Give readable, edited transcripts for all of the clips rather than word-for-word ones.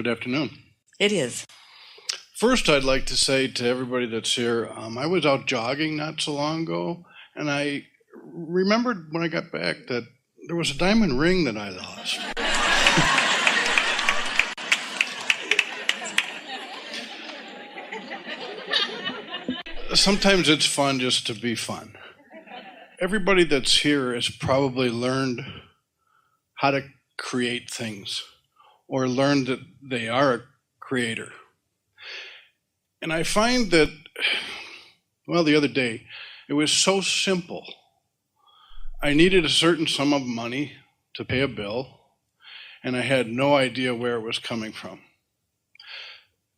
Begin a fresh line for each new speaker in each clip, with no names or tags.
Good afternoon.
It is.
First, I'd like to say to everybody that's here, I was out jogging not so long ago, and I remembered when I got back that there was a diamond ring that I lost. Sometimes it's fun just to be fun. Everybody that's here has probably learned how to create things or learned that they are a creator. And I find that, well, the other day, it was so simple. I needed a certain sum of money to pay a bill, and I had no idea where it was coming from.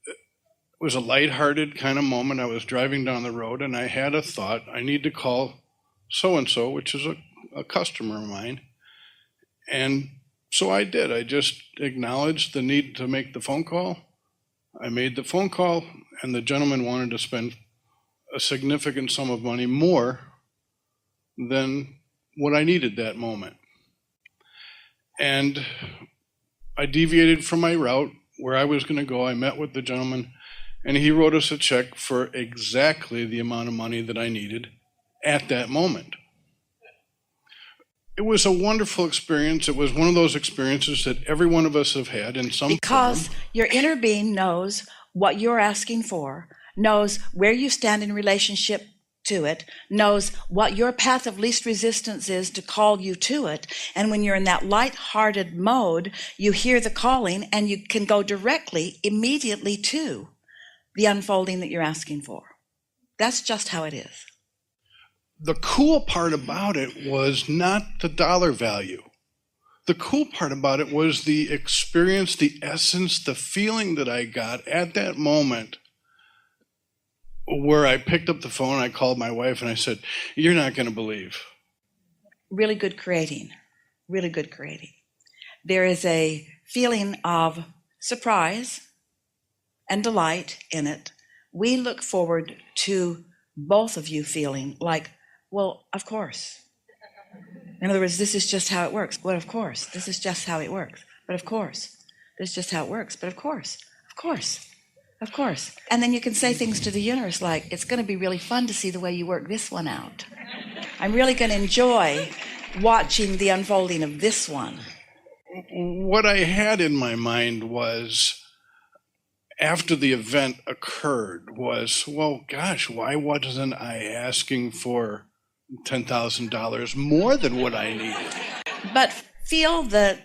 It was a lighthearted kind of moment. I was driving down the road, and I had a thought, I need to call so-and-so, which is a customer of mine. And so I did. I just acknowledged the need to make the phone call. I made the phone call, and the gentleman wanted to spend a significant sum of money more than what I needed that moment. And I deviated from my route where I was going to go. I met with the gentleman, and he wrote us a check for exactly the amount of money that I needed at that moment. It was a wonderful experience. It was one of those experiences that every one of us have had in some
Because
form.
your inner being knows what you're asking for, knows where you stand in relationship to it, knows what your path of least resistance is to call you to it. And when you're in that light-hearted mode, you hear the calling and you can go directly, immediately to the unfolding that you're asking for. That's just how it is.
The cool part about it was not the dollar value. The cool part about it was the experience, the essence, the feeling that I got at that moment where I picked up the phone, I called my wife and I said, "You're not going to believe."
Really good creating. Really good creating. There is a feeling of surprise and delight in it. We look forward to both of you feeling like, well, of course. In other words, this is just how it works. But of course, this is just how it works. But of course, this is just how it works. But of course, of course, of course. And then you can say things to the universe like, it's going to be really fun to see the way you work this one out. I'm really going to enjoy watching the unfolding of this one.
What I had in my mind was, after the event occurred, was, well, gosh, why wasn't I asking for $10,000 more than what I needed?
But feel the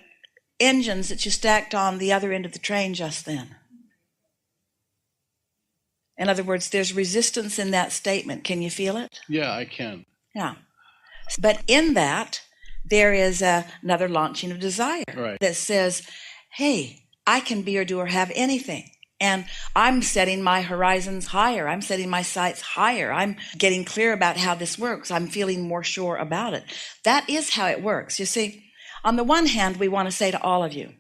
engines that you stacked on the other end of the train just then. In other words, there's resistance in that statement. Can you feel it?
Yeah, I can.
Yeah. But in that, there is another launching of desire that says, hey, I can be or do or have anything. And I'm setting my horizons higher. I'm setting my sights higher. I'm getting clear about how this works. I'm feeling more sure about it. That is how it works. You see, on the one hand, we want to say to all of you,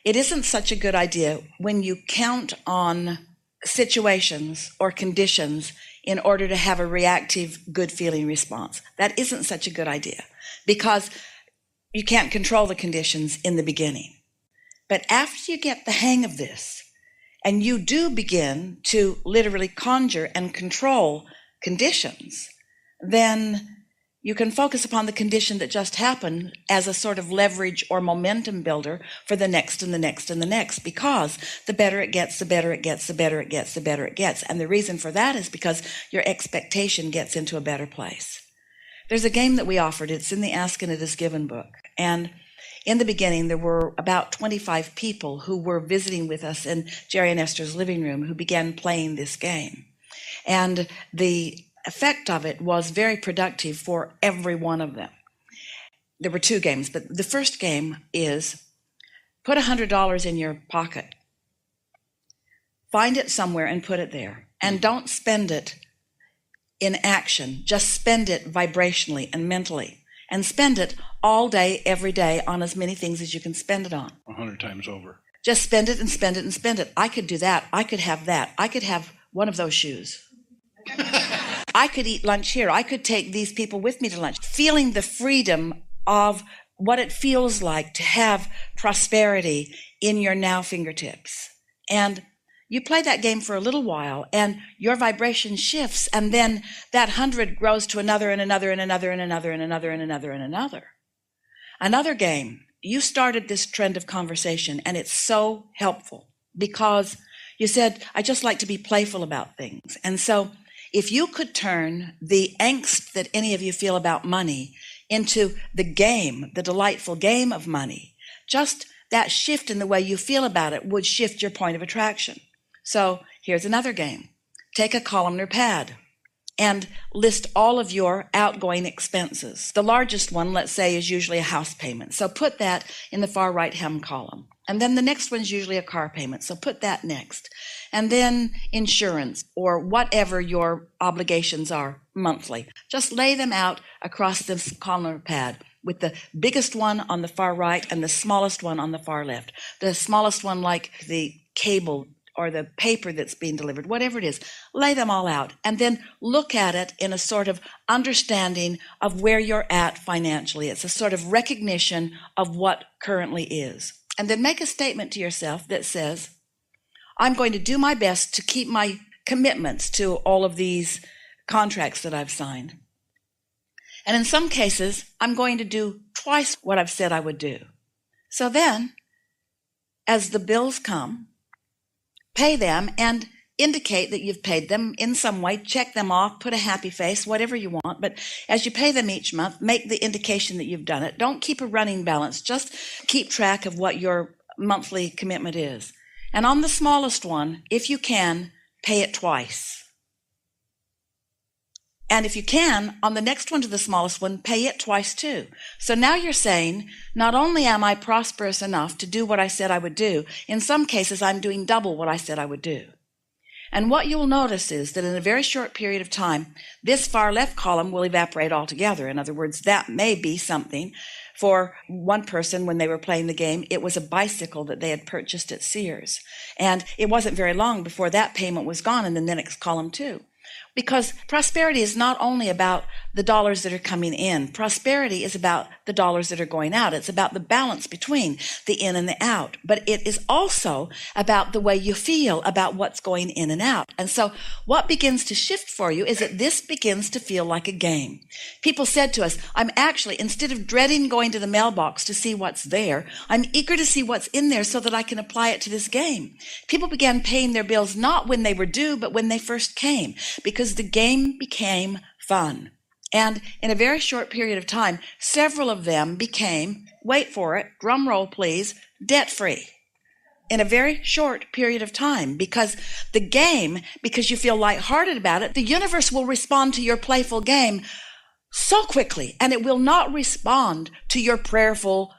it isn't such a good idea when you count on situations or conditions in order to have a reactive, good feeling response. That isn't such a good idea because you can't control the conditions in the beginning. But after you get the hang of this, and you do begin to literally conjure and control conditions, then you can focus upon the condition that just happened as a sort of leverage or momentum builder for the next and the next and the next, because the better it gets, the better it gets, the better it gets, the better it gets. And the reason for that is because your expectation gets into a better place. There's a game that we offered. It's in the Ask and It Is Given book. And in the beginning, there were about 25 people who were visiting with us in Jerry and Esther's living room who began playing this game. And the effect of it was very productive for every one of them. There were two games, but the first game is put $100 in your pocket. Find it somewhere and put it there. And don't spend it in action. Just spend it vibrationally and mentally. And spend it all day, every day, on as many things as you can spend it on.
100 times over.
Just spend it and spend it and spend it. I could do that. I could have that. I could have one of those shoes. I could eat lunch here. I could take these people with me to lunch. Feeling the freedom of what it feels like to have prosperity in your now fingertips. And you play that game for a little while and your vibration shifts, and then that 100 grows to another and another and another and another and another and another and another. Another game. You started this trend of conversation, and it's so helpful because you said, I just like to be playful about things. And so if you could turn the angst that any of you feel about money into the game, the delightful game of money, just that shift in the way you feel about it would shift your point of attraction. So here's another game. Take a columnar pad and list all of your outgoing expenses. The largest one, let's say, is usually a house payment. So put that in the far right-hand column. And then the next one's usually a car payment. So put that next. And then insurance or whatever your obligations are monthly. Just lay them out across this columnar pad with the biggest one on the far right and the smallest one on the far left. The smallest one like the cable or the paper that's being delivered, whatever it is, lay them all out and then look at it in a sort of understanding of where you're at financially. It's a sort of recognition of what currently is. And then make a statement to yourself that says, I'm going to do my best to keep my commitments to all of these contracts that I've signed. And in some cases, I'm going to do twice what I've said I would do. So then, as the bills come, pay them and indicate that you've paid them in some way, check them off, put a happy face, whatever you want. But as you pay them each month, make the indication that you've done it. Don't keep a running balance. Just keep track of what your monthly commitment is. And on the smallest one, if you can, pay it twice. And if you can, on the next one to the smallest one, pay it twice too. So now you're saying, not only am I prosperous enough to do what I said I would do, in some cases I'm doing double what I said I would do. And what you'll notice is that in a very short period of time, this far left column will evaporate altogether. In other words, that may be something. For one person, when they were playing the game, it was a bicycle that they had purchased at Sears. And it wasn't very long before that payment was gone in the next column too. Because prosperity is not only about the dollars that are coming in. Prosperity is about the dollars that are going out. It's about the balance between the in and the out. But it is also about the way you feel about what's going in and out. And so what begins to shift for you is that this begins to feel like a game. People said to us, I'm actually, instead of dreading going to the mailbox to see what's there, I'm eager to see what's in there so that I can apply it to this game. People began paying their bills not when they were due, but when they first came, because the game became fun. And in a very short period of time, several of them became, wait for it, drum roll please, debt-free. In a very short period of time, because the game, because you feel lighthearted about it, the universe will respond to your playful game so quickly, and it will not respond to your prayerful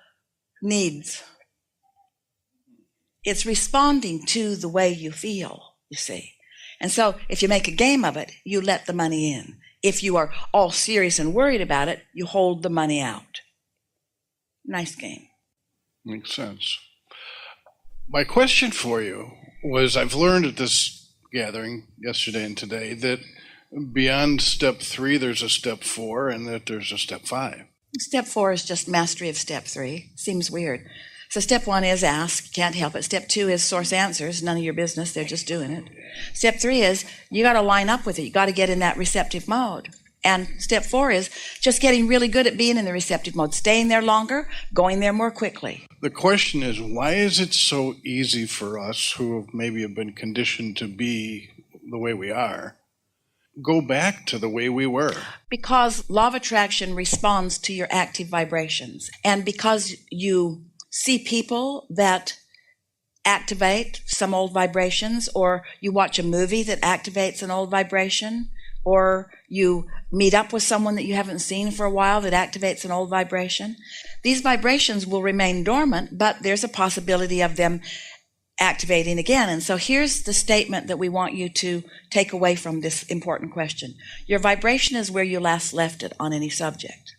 needs. It's responding to the way you feel, you see. And so if you make a game of it, you let the money in. If you are all serious and worried about it, you hold the money out. Nice game.
Makes sense. My question for you was, I've learned at this gathering yesterday and today that beyond step 3, there's a step 4 and that there's a step 5.
Step 4 is just mastery of step 3. Seems weird. So step 1 is ask, can't help it. Step 2 is source answers, none of your business, they're just doing it. Step 3 is you got to line up with it. You got to get in that receptive mode. And step 4 is just getting really good at being in the receptive mode, staying there longer, going there more quickly.
The question is, why is it so easy for us who maybe have been conditioned to be the way we are, go back to the way we were? Because
law of attraction responds to your active vibrations. And because you see people that activate some old vibrations, or you watch a movie that activates an old vibration, or you meet up with someone that you haven't seen for a while that activates an old vibration. These vibrations will remain dormant, but there's a possibility of them activating again. And so here's the statement that we want you to take away from this important question. Your vibration is where you last left it on any subject.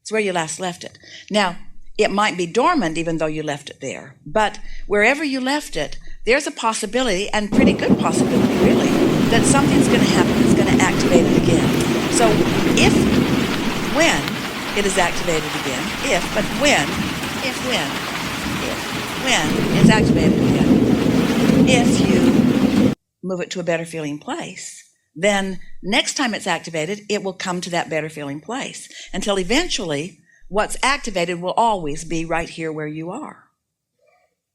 It's where you last left it. Now, it might be dormant even though you left it there, but wherever you left it, there's a possibility, and pretty good possibility really, that something's going to happen that's going to activate it again. So when it is activated again, if when it's activated again. If you move it to a better feeling place, then next time it's activated, it will come to that better feeling place until eventually what's activated will always be right here where you are.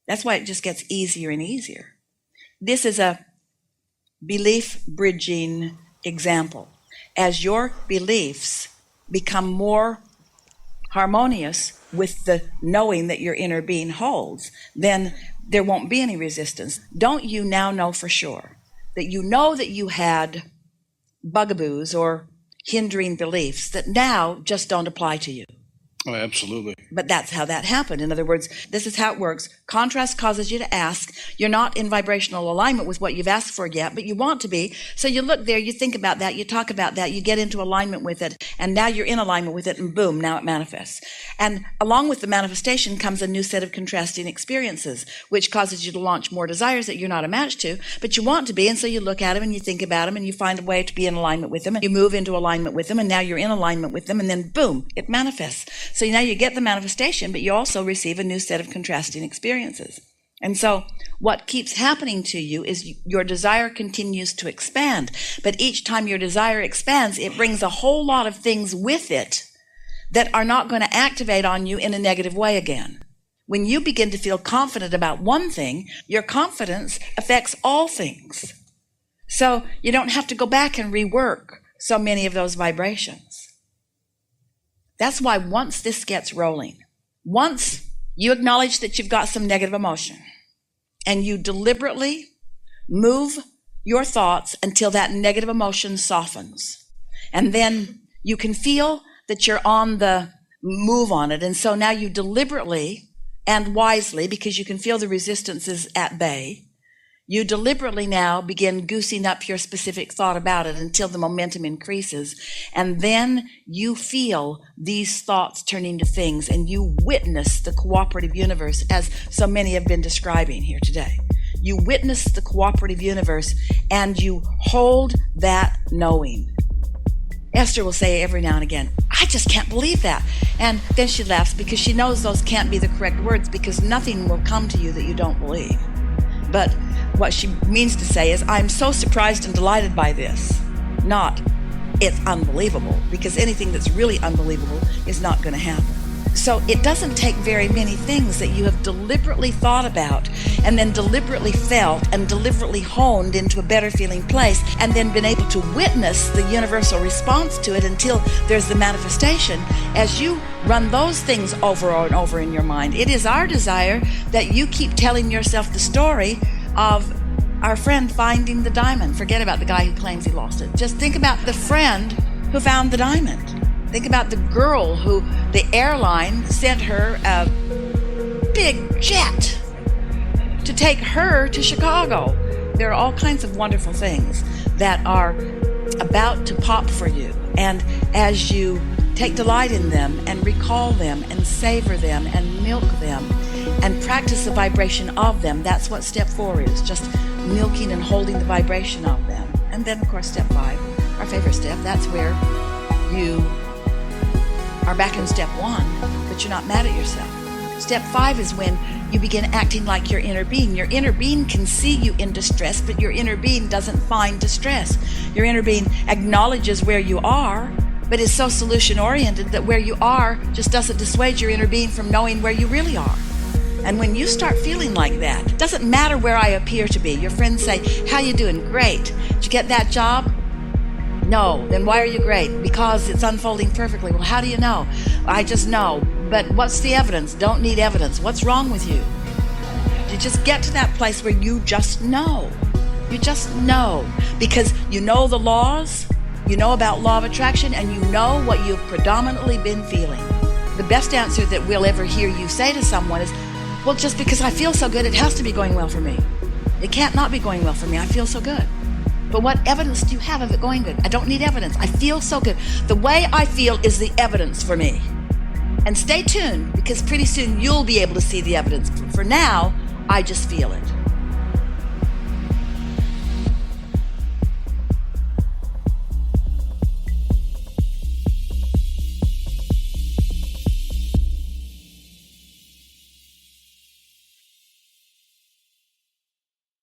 That's why it just gets easier and easier. This is a belief bridging example. As your beliefs become more harmonious with the knowing that your inner being holds, then there won't be any resistance. Don't you now know for sure that you had bugaboos or hindering beliefs that now just don't apply to you?
Oh, absolutely.
But that's how that happened. In other words, this is how it works. Contrast causes you to ask. You're not in vibrational alignment with what you've asked for yet, but you want to be. So you look there, you think about that, you talk about that, you get into alignment with it, and now you're in alignment with it, and boom, now it manifests. And along with the manifestation comes a new set of contrasting experiences, which causes you to launch more desires that you're not a match to, but you want to be, and so you look at them and you think about them and you find a way to be in alignment with them, and you move into alignment with them, and now you're in alignment with them, and then boom, it manifests. So now you get the manifestation, but you also receive a new set of contrasting experiences. And so what keeps happening to you is your desire continues to expand. But each time your desire expands, it brings a whole lot of things with it that are not going to activate on you in a negative way again. When you begin to feel confident about one thing, your confidence affects all things. So you don't have to go back and rework so many of those vibrations. That's why once this gets rolling, once you acknowledge that you've got some negative emotion and you deliberately move your thoughts until that negative emotion softens, and then you can feel that you're on the move on it. And so now you deliberately and wisely, because you can feel the resistance is at bay, you deliberately now begin goosing up your specific thought about it until the momentum increases. And then you feel these thoughts turn into things, and you witness the cooperative universe, as so many have been describing here today. You witness the cooperative universe and you hold that knowing. Esther will say every now and again, I just can't believe that. And then she laughs because she knows those can't be the correct words, because nothing will come to you that you don't believe. But what she means to say is, I'm so surprised and delighted by this. Not, it's unbelievable, because anything that's really unbelievable is not going to happen. So it doesn't take very many things that you have deliberately thought about and then deliberately felt and deliberately honed into a better feeling place, and then been able to witness the universal response to it until there's the manifestation. As you run those things over and over in your mind, it is our desire that you keep telling yourself the story of our friend finding the diamond. Forget about the guy who claims he lost it. Just think about the friend who found the diamond. Think about the girl who the airline sent her a big jet to take her to Chicago. There are all kinds of wonderful things that are about to pop for you. And as you take delight in them and recall them and savor them and milk them and practice the vibration of them, that's what step 4 is, just milking and holding the vibration of them. And then, of course, step 5, our favorite step, that's where you are back in step 1, but you're not mad at yourself. Step 5 is when you begin acting like your inner being. Your inner being can see you in distress, but your inner being doesn't find distress. Your inner being acknowledges where you are, but is so solution-oriented that where you are just doesn't dissuade your inner being from knowing where you really are. And when you start feeling like that, it doesn't matter where I appear to be. Your friends say, how you doing? Great. Did you get that job? No. Then why are you great? Because it's unfolding perfectly. Well, how do you know? I just know. But what's the evidence? Don't need evidence. What's wrong with you? You just get to that place where you just know. You just know. Because you know the laws, you know about law of attraction, and you know what you've predominantly been feeling. The best answer that we'll ever hear you say to someone is, well, just because I feel so good, it has to be going well for me. It can't not be going well for me. I feel so good. But what evidence do you have of it going good? I don't need evidence. I feel so good. The way I feel is the evidence for me. And stay tuned, because pretty soon you'll be able to see the evidence. For now, I just feel it.